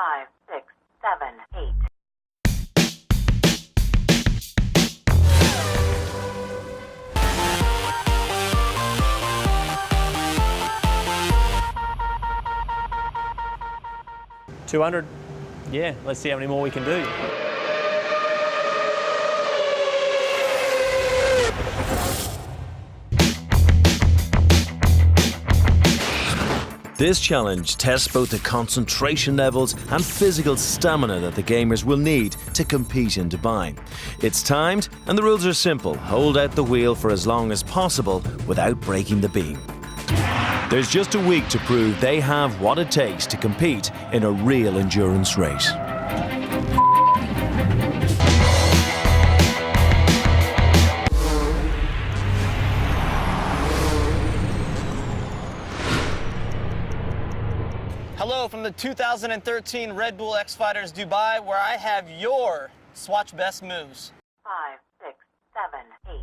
5, 6, 7, 8. $200. Yeah, let's see how many more we can do. This challenge tests both the concentration levels and physical stamina that the gamers will need to compete in Dubai. It's timed, and the rules are simple. Hold out the wheel for as long as possible without breaking the beam. There's just a week to prove they have what it takes to compete in a real endurance race. Hello from the 2013 Red Bull X Fighters Dubai, where I have your Swatch Best Moves. 5, 6, 7, 8.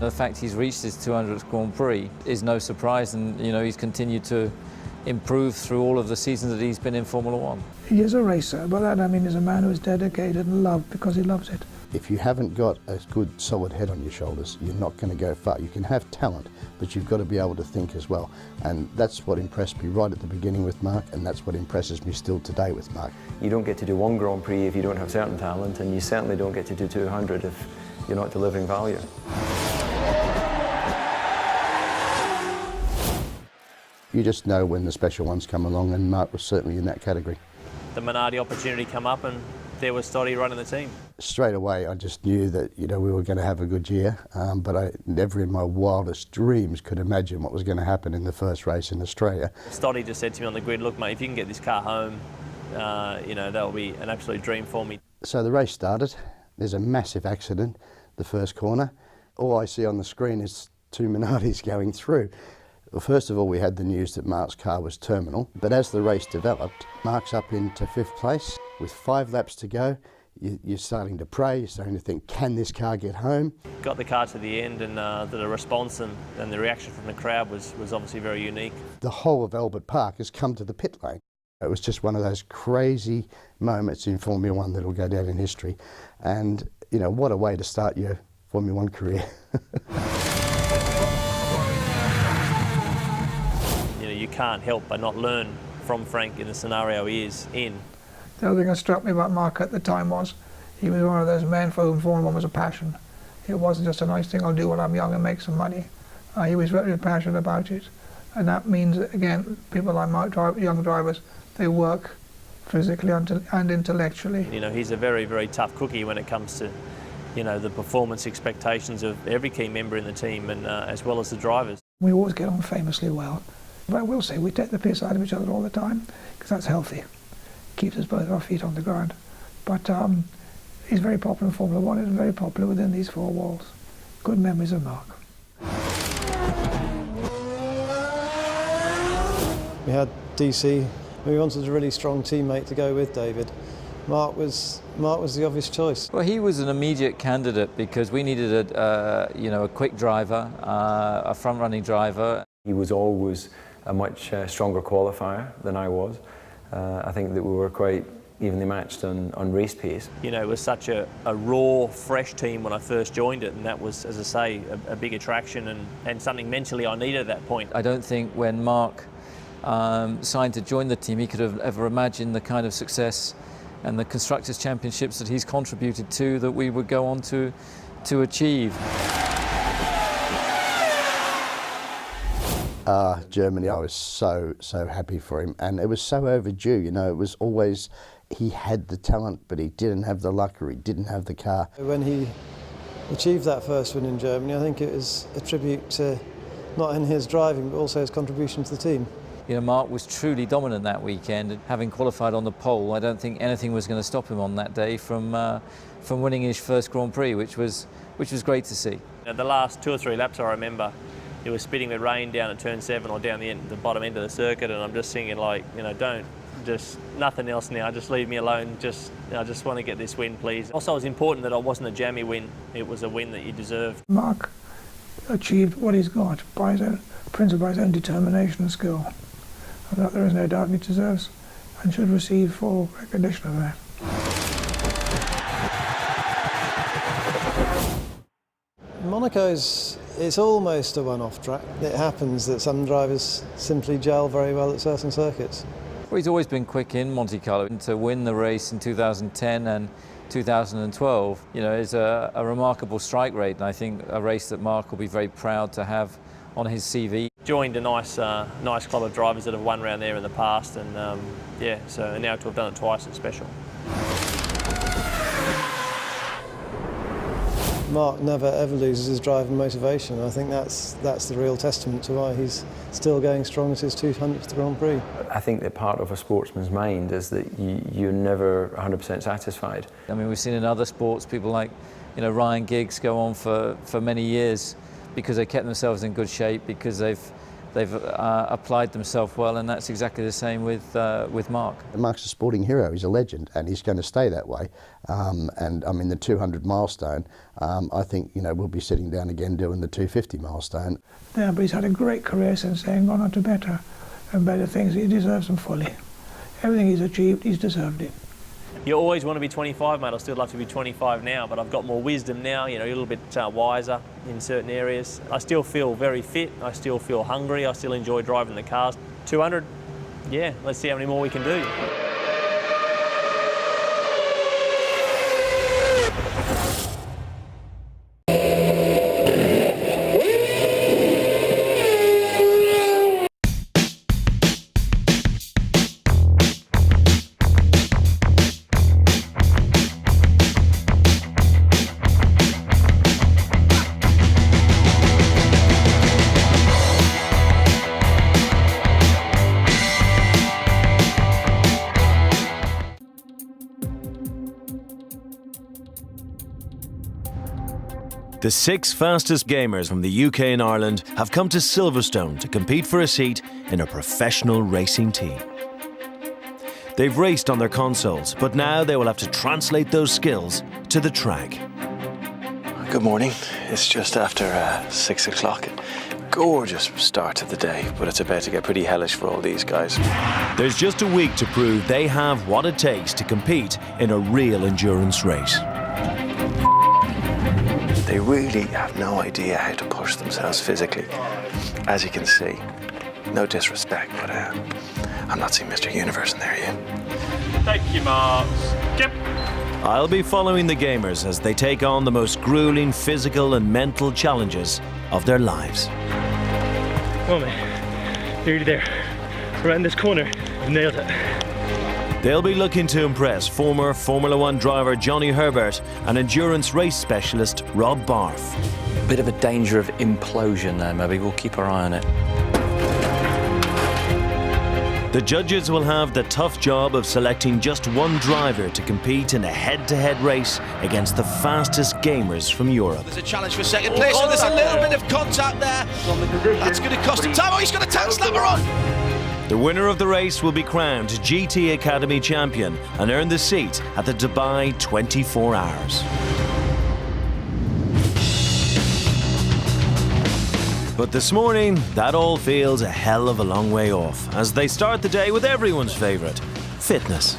The fact he's reached his 200th Grand Prix is no surprise, and you know, he's continued to improve through all of the seasons that he's been in Formula One. He is a racer, but that I mean he's a man who is dedicated and loved because he loves it. If you haven't got a good solid head on your shoulders, you're not going to go far. You can have talent, but you've got to be able to think as well. And that's what impressed me right at the beginning with Mark, and that's what impresses me still today with Mark. You don't get to do one Grand Prix if you don't have certain talent, and you certainly don't get to do 200 if you're not delivering value. You just know when the special ones come along, and Mark was certainly in that category. The Minardi opportunity come up and there was Stoddy running the team. Straight away I just knew that, you know, we were going to have a good year, but I never in my wildest dreams could imagine what was going to happen in the first race in Australia. Stoddy just said to me on the grid, look mate, if you can get this car home, you know, that'll be an absolute dream for me. So the race started, there's a massive accident, the first corner. All I see on the screen is two Minardis going through. Well, first of all, we had the news that Mark's car was terminal, but as the race developed, Mark's up into 5th place. With 5 laps to go, you're starting to pray, you're starting to think, can this car get home? Got the car to the end, and the response and the reaction from the crowd was obviously very unique. The whole of Albert Park has come to the pit lane. It was just one of those crazy moments in Formula One that will go down in history. And, you know, what a way to start your Formula One career. You can't help but not learn from Frank in the scenario he is in. The other thing that struck me about Mark at the time was he was one of those men for whom Formula One was a passion. It wasn't just a nice thing, I'll do when I'm young and make some money. He was very passionate about it. And that means, again, people like Mark, young drivers, they work physically and intellectually. You know, he's a very, very tough cookie when it comes to, you know, the performance expectations of every key member in the team, and as well as the drivers. We always get on famously well. But I will say we take the piss out of each other all the time, because that's healthy. Keeps us both our feet on the ground. But he's very popular in Formula One and very popular within these 4 walls. Good memories of Mark. We had DC. We wanted a really strong teammate to go with David. Mark was the obvious choice. Well, he was an immediate candidate because we needed a quick driver, a front-running driver. He was always a much stronger qualifier than I was. I think that we were quite evenly matched on race pace. You know, it was such a raw, fresh team when I first joined it, and that was, as I say, a big attraction and something mentally I needed at that point. I don't think when Mark signed to join the team, he could have ever imagined the kind of success and the Constructors' Championships that he's contributed to that we would go on to achieve. Germany, I was so happy for him, and it was so overdue. You know, it was always, he had the talent, but he didn't have the luck, or he didn't have the car. When he achieved that first win in Germany, I think it was a tribute to not in his driving, but also his contribution to the team. You know, Mark was truly dominant that weekend. Having qualified on the pole, I don't think anything was going to stop him on that day from winning his first Grand Prix, which was great to see. The last 2 or 3 laps, I remember, it was spitting with rain down at turn 7 or down the bottom end of the circuit, and I'm just thinking, like, you know, don't, just nothing else now, just leave me alone, I just want to get this win, please. Also, it was important that it wasn't a jammy win, it was a win that you deserved. Mark achieved what he's got by his own determination and skill. And that there is no doubt he deserves and should receive full recognition of that. It's almost a one-off track. It happens that some drivers simply gel very well at certain circuits. Well, he's always been quick in Monte Carlo. To win the race in 2010 and 2012, you know, is a remarkable strike rate, and I think a race that Mark will be very proud to have on his CV. Joined a nice club of drivers that have won around there in the past, and yeah, so now to have done it twice, it's special. Mark never ever loses his drive and motivation. I think that's the real testament to why he's still going strong at his 200th Grand Prix. I think that part of a sportsman's mind is that you're never 100% satisfied. I mean, we've seen in other sports people like, you know, Ryan Giggs go on for many years because they kept themselves in good shape, because they've they've applied themselves well, and that's exactly the same with Mark. Mark's a sporting hero, he's a legend, and he's going to stay that way. And I mean, the 200 milestone, I think, you know, we'll be sitting down again doing the 250 milestone. Yeah, but he's had a great career since then, gone on to better and better things. He deserves them fully. Everything he's achieved, he's deserved it. You always want to be 25, mate. I'd still love to be 25 now, but I've got more wisdom now, you know, a little bit wiser in certain areas. I still feel very fit. I still feel hungry. I still enjoy driving the cars. 200, yeah, let's see how many more we can do. The 6 fastest gamers from the UK and Ireland have come to Silverstone to compete for a seat in a professional racing team. They've raced on their consoles, but now they will have to translate those skills to the track. Good morning. It's just after 6 o'clock. Gorgeous start to the day, but it's about to get pretty hellish for all these guys. There's just a week to prove they have what it takes to compete in a real endurance race. They really have no idea how to push themselves physically. As you can see, no disrespect, but I'm not seeing Mr. Universe in there yet. Thank you, Mark. Skip. I'll be following the gamers as they take on the most grueling physical and mental challenges of their lives. Come on, man. Nearly there. Around this corner. You've nailed it. They'll be looking to impress former Formula One driver Johnny Herbert and endurance race specialist Rob Barth. Bit of a danger of implosion there, maybe. We'll keep our eye on it. The judges will have the tough job of selecting just one driver to compete in a head-to-head race against the fastest gamers from Europe. There's a challenge for second place, and there's a little bit of contact there. That's going to cost him time. Oh, he's got a tank slammer on! The winner of the race will be crowned GT Academy champion and earn the seat at the Dubai 24 Hours. But this morning, that all feels a hell of a long way off as they start the day with everyone's favourite, fitness.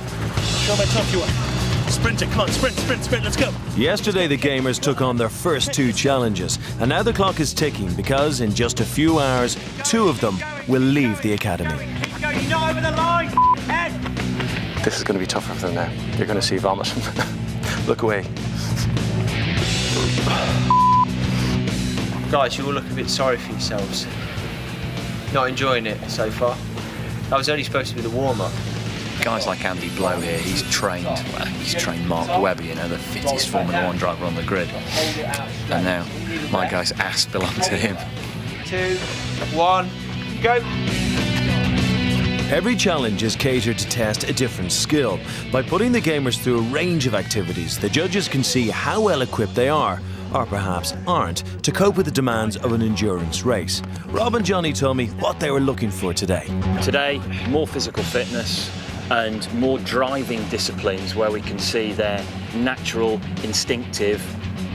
Show how tough you are. Sprint it, come on, sprint, let's go. Yesterday, the gamers took on their first 2 challenges, and now the clock is ticking because in just a few hours, 2 of them will leave the academy. Go, you're not over the line, head. This is going to be tougher for them now. You're going to see vomit. Look away. Guys, you all look a bit sorry for yourselves. Not enjoying it so far. That was only supposed to be the warm-up. Guys like Andy Blow here, he's trained Mark Webber, you know, the fittest Formula One driver on the grid. And now, my guy's ass belongs to him. 2, 1, go! Every challenge is catered to test a different skill. By putting the gamers through a range of activities, the judges can see how well equipped they are, or perhaps aren't, to cope with the demands of an endurance race. Rob and Johnny told me what they were looking for today. Today, more physical fitness and more driving disciplines where we can see their natural, instinctive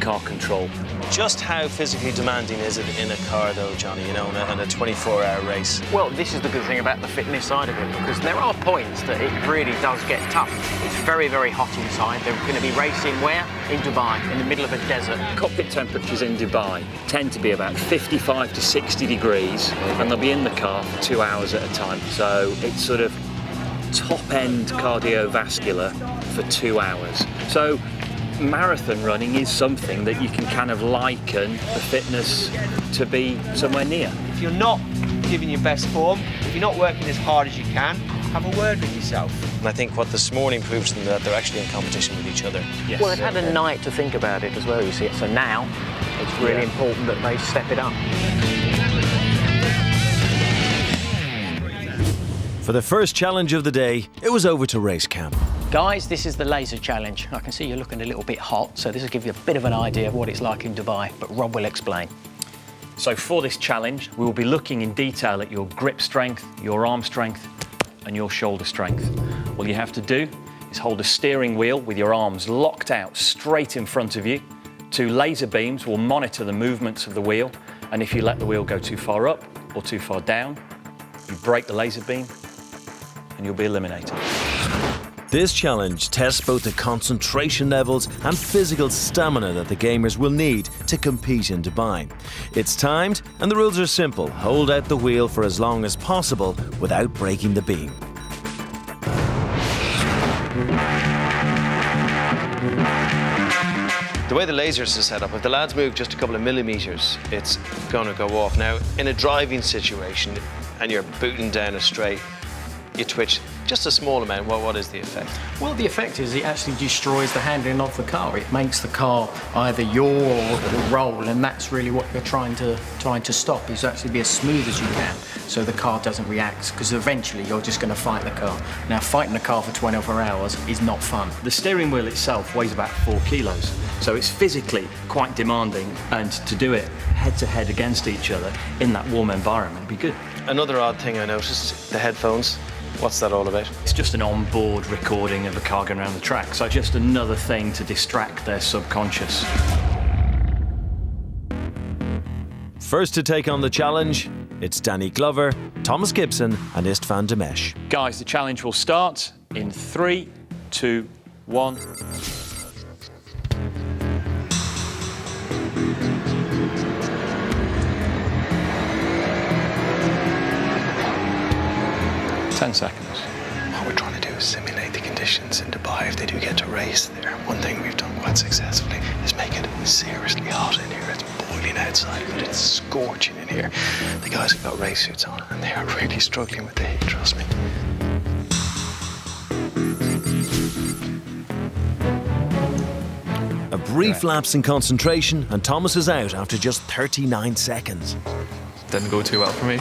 car control. Just how physically demanding is it in a car, though, Johnny, you know, in a 24-hour race? Well, this is the good thing about the fitness side of it, because there are points that it really does get tough. It's very, very hot inside. They're going to be racing where? In Dubai, in the middle of a desert. Cockpit temperatures in Dubai tend to be about 55 to 60 degrees, and they'll be in the car for 2 hours at a time. So it's sort of top-end cardiovascular for 2 hours. So marathon running is something that you can kind of liken the fitness to be somewhere near. If you're not giving your best form, if you're not working as hard as you can, have a word with yourself. And I think what this morning proves to them that they're actually in competition with each other. Yes. Well, they've had a night to think about it as well, you see. So now it's really important that they step it up. For the first challenge of the day, it was over to race camp. Guys, this is the laser challenge. I can see you're looking a little bit hot, so this will give you a bit of an idea of what it's like in Dubai, but Rob will explain. So for this challenge, we will be looking in detail at your grip strength, your arm strength, and your shoulder strength. All you have to do is hold a steering wheel with your arms locked out straight in front of you. 2 laser beams will monitor the movements of the wheel, and if you let the wheel go too far up or too far down, you break the laser beam and you'll be eliminated. This challenge tests both the concentration levels and physical stamina that the gamers will need to compete in Dubai. It's timed, and the rules are simple. Hold out the wheel for as long as possible without breaking the beam. The way the lasers are set up, if the lads move just a couple of millimeters, it's going to go off. Now, in a driving situation, and you're booting down a straight, you twitch just a small amount. What is the effect? Well, the effect is it actually destroys the handling of the car. It makes the car either yaw or roll, and that's really what you're trying to stop, is actually be as smooth as you can so the car doesn't react, because eventually you're just going to fight the car. Now, fighting the car for 24 hours is not fun. The steering wheel itself weighs about 4 kilos, so it's physically quite demanding, and to do it head-to-head against each other in that warm environment would be good. Another odd thing I noticed, the headphones. What's that all about? It's just an on-board recording of a car going around the track, so just another thing to distract their subconscious. First to take on the challenge, it's Danny Glover, Thomas Gibson and Istvan Demesh. Guys, the challenge will start in 3, 2, 1. Seconds. What we're trying to do is simulate the conditions in Dubai if they do get to race there. One thing we've done quite successfully is make it seriously hot in here. It's boiling outside, but it's scorching in here. The guys have got race suits on and they are really struggling with the heat, trust me. A brief lapse in concentration and Thomas is out after just 39 seconds. Didn't go too well for me.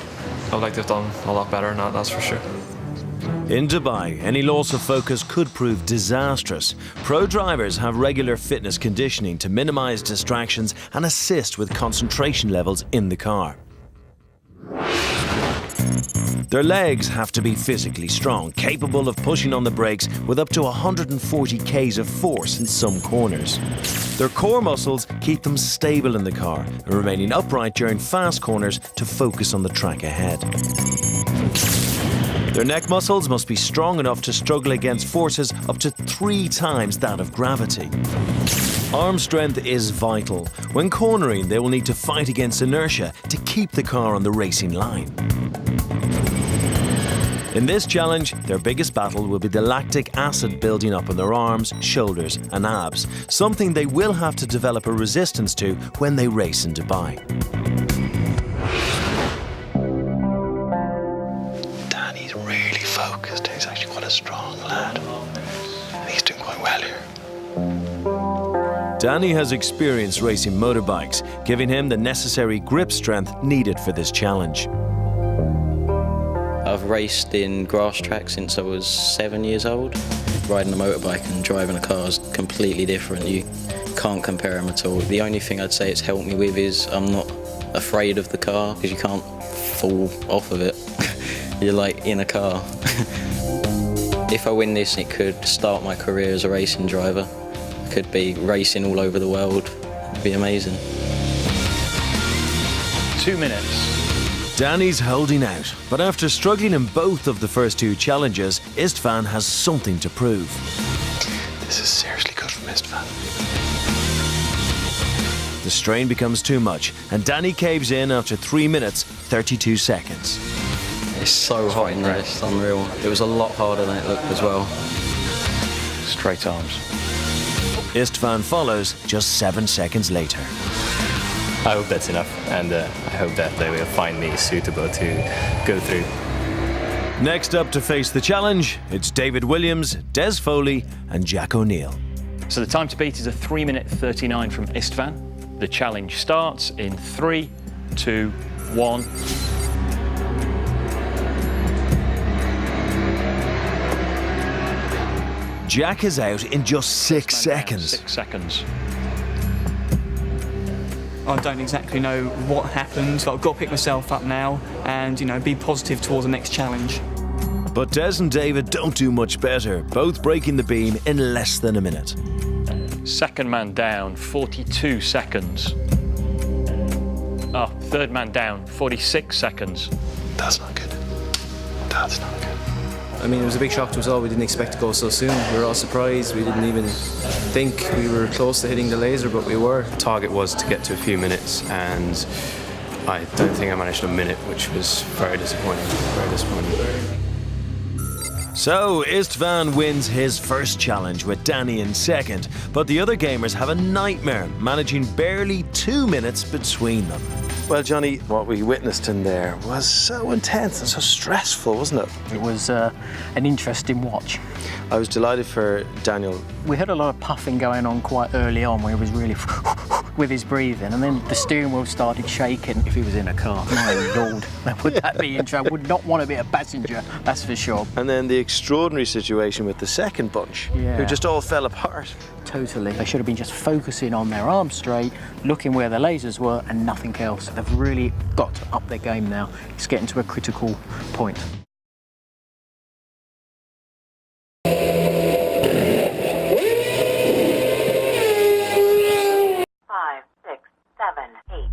I'd like to have done a lot better than that, that's for sure. In Dubai, any loss of focus could prove disastrous. Pro drivers have regular fitness conditioning to minimize distractions and assist with concentration levels in the car. Their legs have to be physically strong, capable of pushing on the brakes with up to 140 k's of force in some corners. Their core muscles keep them stable in the car and remaining upright during fast corners to focus on the track ahead. Their neck muscles must be strong enough to struggle against forces up to 3 times that of gravity. Arm strength is vital. When cornering, they will need to fight against inertia to keep the car on the racing line. In this challenge, their biggest battle will be the lactic acid building up on their arms, shoulders and abs, something they will have to develop a resistance to when they race in Dubai. Danny's really focused. He's actually quite a strong lad. And he's doing quite well here. Danny has experience racing motorbikes, giving him the necessary grip strength needed for this challenge. I've raced in grass tracks since I was 7 years old. Riding a motorbike and driving a car is completely different. You can't compare them at all. The only thing I'd say it's helped me with is I'm not afraid of the car because you can't fall off of it. You're like in a car. If I win this, it could start my career as a racing driver. I could be racing all over the world. It'd be amazing. 2 minutes. Danny's holding out, but after struggling in both of the first 2 challenges, Istvan has something to prove. This is seriously good from Istvan. The strain becomes too much, and Danny caves in after 3 minutes, 32 seconds. It's so hot in there, it's unreal. It was a lot harder than it looked as well. Straight arms. Istvan follows just 7 seconds later. I hope that's enough, and I hope that they will find me suitable to go through. Next up to face the challenge, it's David Williams, Des Foley and Jack O'Neill. So the time to beat is a 3 minute 39 from Istvan. The challenge starts in 3, 2, 1. Jack is out in just 6 seconds. 6 seconds. I don't exactly know what happened, but I've got to pick myself up now and, you know, be positive towards the next challenge. But Des and David don't do much better, both breaking the beam in less than a minute. Second man down, 42 seconds. Oh, third man down, 46 seconds. That's not good. That's not good. I mean, it was a big shock to us all. We didn't expect to go so soon. We were all surprised. We didn't even think we were close to hitting the laser, but we were. Target was to get to a few minutes, and I don't think I managed a minute, which was very disappointing. Very disappointing. So, Istvan wins his first challenge with Danny in second, but the other gamers have a nightmare, managing barely 2 minutes between them. Well, Johnny, what we witnessed in there was so intense and so stressful, wasn't it? It was an interesting watch. I was delighted for Daniel. We had a lot of puffing going on quite early on where he was really with his breathing, and then the steering wheel started shaking. If he was in a car, my lord, would that be interesting? I would not want to be a passenger, that's for sure. And then the extraordinary situation with the second bunch, who just all fell apart. Totally. They should have been just focusing on their arms straight, looking where the lasers were, and nothing else. They've really got to up their game now. It's getting to a critical point. 5, 6, 7, 8.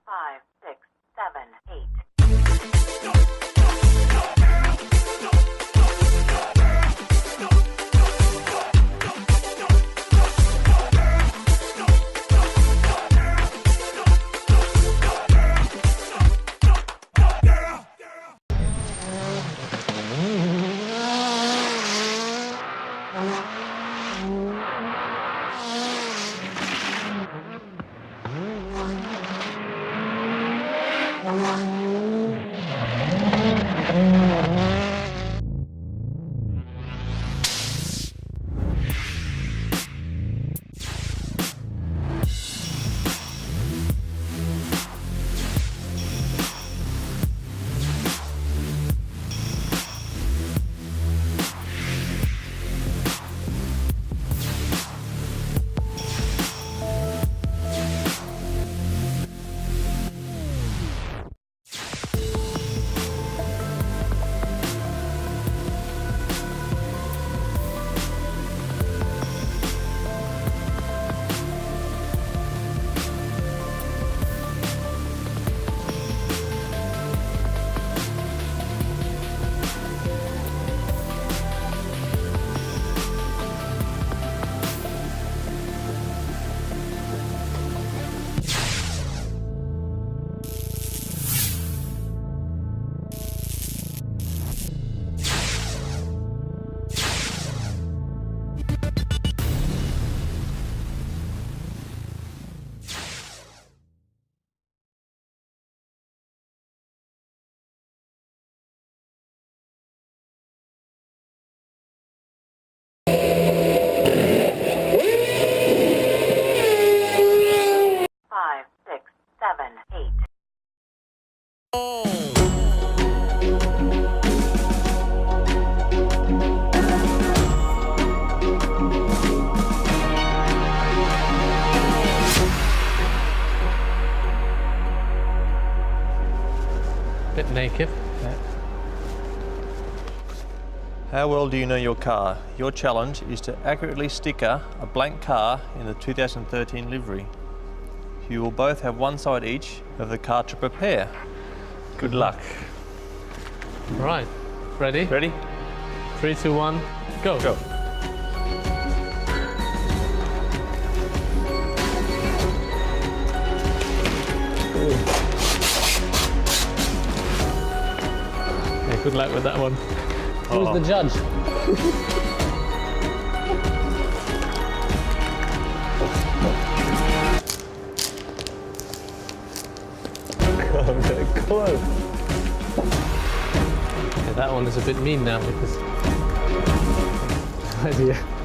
5, 6, 7, 8. Bit naked. How well do you know your car? Your challenge is to accurately sticker a blank car in the 2013 livery. You will both have one side each of the car to prepare. Good luck. Right, ready? Ready? 3, 2, 1, go. Go. Yeah, good luck with that one. Oh. Who's the judge? Close. Yeah, that one is a bit mean now because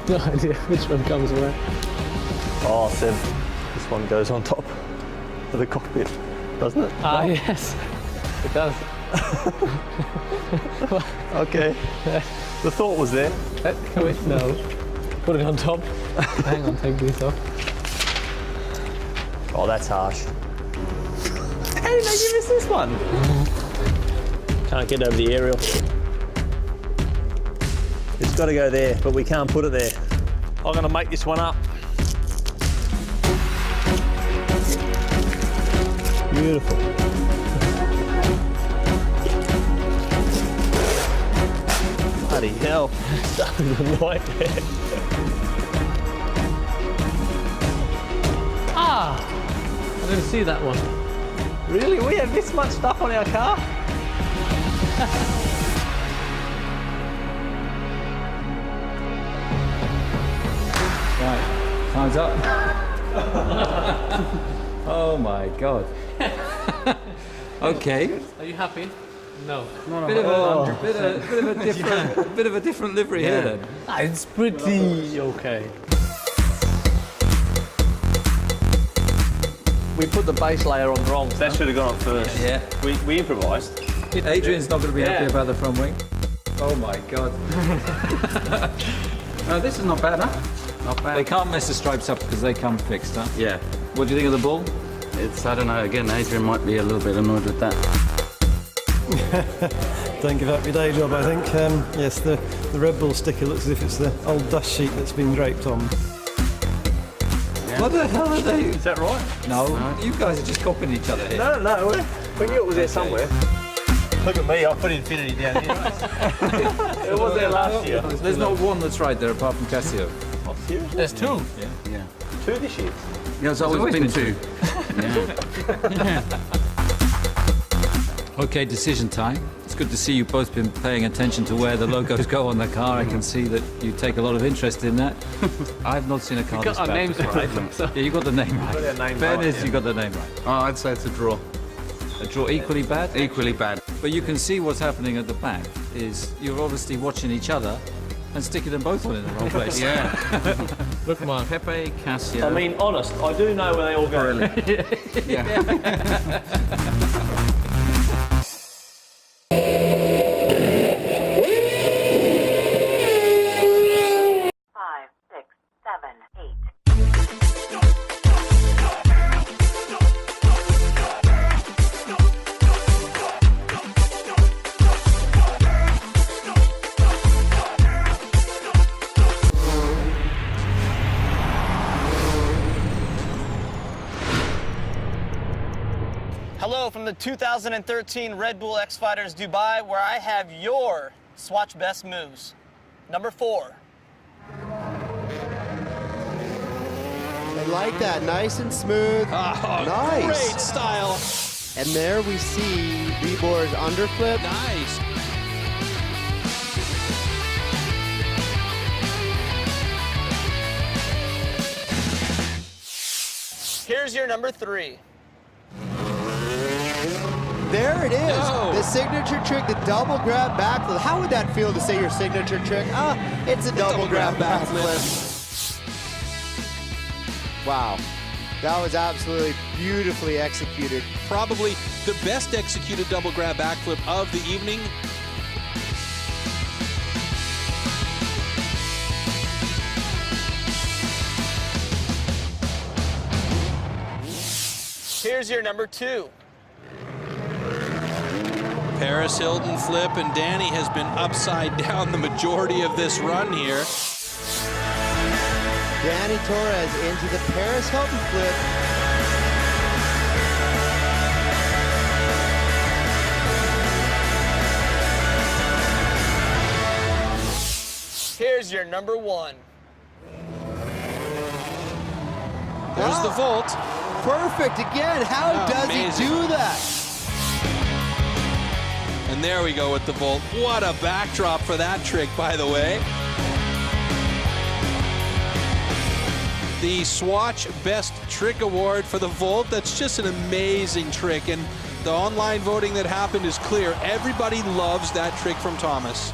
no idea which one comes where. Oh, Seb, this one goes on top of the cockpit, doesn't it? Ah, yes, it does. Okay. The thought was there. Wait, no. Put it on top. Hang on, take this off. Oh, that's harsh. How did they give us this one? Can't get over the aerial. It's got to go there, but we can't put it there. I'm going to make this one up. Beautiful. Bloody hell. That was a nightmare. Ah! I didn't see that one. Really? We have this much stuff on our car? Right, time's up. Oh my God. Okay. Are you happy? No. Bit of a different livery here then. It's pretty okay. We put the base layer on wrong. That should have gone on first. Yeah. We improvised. Adrian's not going to be happy about the front wing. Oh my God. This is not bad, huh? Not bad. They can't mess the stripes up because they come fixed, huh? Yeah. What do you think of the ball? I don't know, again, Adrian might be a little bit annoyed with that. Don't give up your day job, I think. Yes, the Red Bull sticker looks as if it's the old dust sheet that's been draped on. Yeah. What the hell are they? Is that right? No, you guys are just copying each other here. No, we knew it was there somewhere. Look at me, I put Infinity down here. It was there last year. There's not one that's right there apart from Casio. Oh, seriously? There's two. Yeah. Two this year? Yeah, it's always been two. Yeah. Okay, decision time. It's good to see you've both been paying attention to where the logos go on the car. I can see that you take a lot of interest in that. I've not seen a car You got our names right. Yeah, you got the name right. Fairness, you got the name right. Oh, I'd say it's a draw. A draw equally bad? Equally bad. But you can see what's happening at the back is you're obviously watching each other and sticking them both on in the wrong place. Yeah. Look, Mark. Pepe, Casio. I mean, honest, I do know where they all go. Yeah. 5, 6, 7, 8. Hello from the 2013 Red Bull X Fighters Dubai, where I have your Swatch Best Moves. Number 4. I like that, nice and smooth. Oh, nice. Great style. And there we see Libor's underflip. Nice. Here's your number 3. There it is, No. the signature trick, the double grab backflip. How would that feel to say your signature trick? It's a double grab backflip. Wow, that was absolutely beautifully executed. Probably the best executed double grab backflip of the evening. Here's your number 2. Paris Hilton flip, and Danny has been upside down the majority of this run here. Danny Torres into the Paris Hilton flip. Here's your number 1. There's the vault. Perfect again. How does he do that? And there we go with the vault. What a backdrop for that trick, by the way. The Swatch Best Trick Award for the vault. That's just an amazing trick, and the online voting that happened is clear. Everybody loves that trick from Thomas.